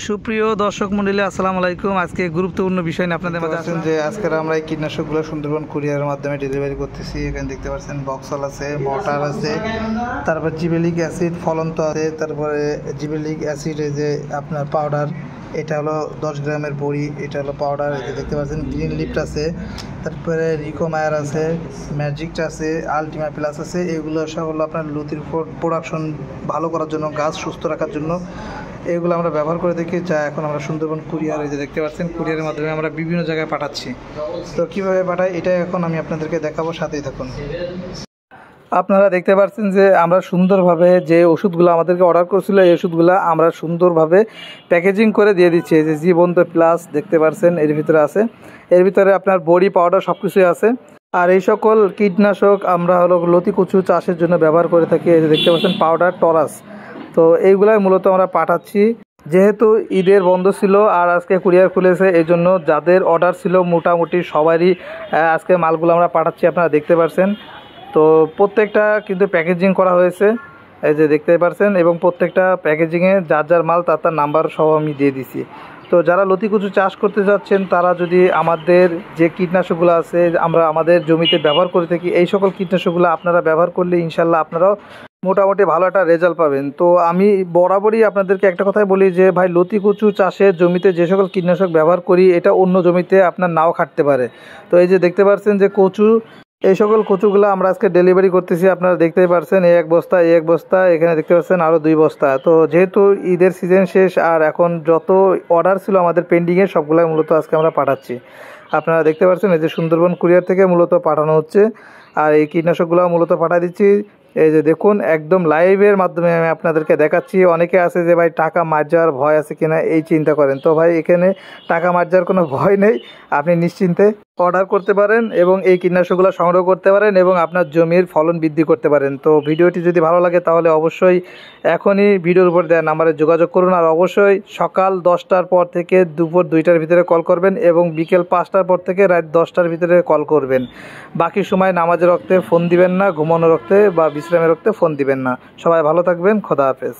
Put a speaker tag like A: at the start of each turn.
A: সুপ্রিয় দর্শক মণ্ডলী, আসসালামু আলাইকুম। আজকে গুরুত্বপূর্ণ বিষয় নিয়ে আপনাদের মাঝে আছেন যে আজকে আমরা এই কীটনাশকগুলো সুন্দরবন কুরিয়ারের মাধ্যমে ডেলিভারি করতেছি। এখানে দেখতে পাচ্ছেন বক্সল আছে, মটার আছে, তারপর জিবেলিক অ্যাসিড ফলন্ত আছে, তারপরে জিবেলিক অ্যাসিড এই যে আপনার পাউডার, এটা হলো 10 গ্রামের বড়ি, এটা হলো পাউডার। এই যে দেখতে পাচ্ছেন গ্রিন লিফট আছে, তারপরে রিকোমায়ার আছে, ম্যাজিকটা আছে, আলটিমা প্লাস আছে। এগুলো সব হলো আপনার লতির প্রোডাকশন ভালো করার জন্য, গাছ সুস্থ রাখার জন্য এগুলো আমরা ব্যবহার করে দেখি। যা এখন আমরা সুন্দরবন কুরিয়ার, এই যে দেখতে পাচ্ছেন কুরিয়ারের মাধ্যমে আমরা বিভিন্ন জায়গায় পাঠাচ্ছি। তো কীভাবে পাঠাই এটা এখন আমি আপনাদেরকে দেখাবো, সাথেই থাকুন। আপনারা দেখতে পাচ্ছেন যে আমরা সুন্দরভাবে যে ওষুধগুলো আমাদেরকে অর্ডার করেছিল এই ওষুধগুলো আমরা সুন্দরভাবে প্যাকেজিং করে দিয়ে দিচ্ছি। এই যে জীবন্ত প্লাস দেখতে পাচ্ছেন এর ভিতরে আছে, এর ভিতরে আপনার বড়ি পাউডার সব কিছুই আছে। আর এই সকল কীটনাশক আমরা হলো লতি কচু চাষের জন্য ব্যবহার করে থাকি। এই যে দেখতে পাচ্ছেন পাউডার টরাস, তো এইগুলাই মূলত আমরা পাঠাচ্ছি। যেহেতু ঈদের বন্ধ ছিল আর আজকে কুরিয়ার খুলেছে, এই জন্য যাদের অর্ডার ছিল মোটামুটি সবারই আজকে মালগুলো আমরা পাঠাচ্ছি, আপনারা দেখতে পাচ্ছেন। তো প্রত্যেকটা কিন্তু প্যাকেজিং করা হয়েছে, এই যে দেখতে পাচ্ছেন, এবং প্রত্যেকটা প্যাকেজিংয়ে যার যার মাল তার তার নাম্বার সহ আমি দিয়ে দিছি। তো যারা লতি কচু চাষ করতে যাচ্ছেন তারা যদি আমাদের যে কীটনাশকগুলো আছে আমরা আমাদের জমিতে ব্যবহার করে থাকি, এই সকল কীটনাশকগুলো আপনারা ব্যবহার করলে ইনশাল্লাহ আপনারাও মোটামুটি ভালো একটা রেজাল্ট পাবেন। তো আমি বরাবরই আপনাদেরকে একটা কথাই বলি যে ভাই, লতি কচু চাষের জমিতে যে সকল কীটনাশক ব্যবহার করি এটা অন্য জমিতে আপনার নাও খাটতে পারে। তো এই যে দেখতে পাচ্ছেন যে কচু, এই সকল কচুগুলো আমরা আজকে ডেলিভারি করতেছি। আপনারা দেখতেই পাচ্ছেন এই এক বস্তা, এখানে দেখতে পাচ্ছেন আরও 2 বস্তা। তো যেহেতু ঈদের সিজন শেষ আর এখন যত অর্ডার ছিল আমাদের পেন্ডিংয়ে সবগুলাই মূলত আজকে আমরা পাঠাচ্ছি। আপনারা দেখতে পাচ্ছেন এই যে সুন্দরবন কুরিয়ার থেকে মূলত পাঠানো হচ্ছে, আর এই কীটনাশকগুলো মূলত পাঠিয়ে দিচ্ছি। এই যে দেখুন একদম লাইভের মাধ্যমে আমি আপনাদেরকে দেখাচ্ছি। অনেকে আছে যে ভাই টাকা মার যাওয়ার ভয় আছে কিনা এই চিন্তা করেন, তো ভাই এখানে টাকা মার যাওয়ার কোনো ভয় নেই। আপনি নিশ্চিন্তে অর্ডার করতে পারেন এবং এই কীটনাশকগুলো সংগ্রহ করতে পারেন এবং আপনার জমির ফলন বৃদ্ধি করতে পারেন। তো ভিডিওটি যদি ভালো লাগে তাহলে অবশ্যই এখনই ভিডিওর উপর দেওয়া নাম্বারে যোগাযোগ করুন। আর অবশ্যই সকাল 10টার পর থেকে দুপুর 2টার ভিতরে কল করবেন এবং বিকেল 5টার পর থেকে রাত 10টার ভিতরে কল করবেন। বাকি সময় নামাজের রক্তে ফোন দিবেন না, ঘুমানোর রক্তে বা বিশ্রামের রক্তে ফোন দিবেন না। সবাই ভালো থাকবেন, খোদা হাফেজ।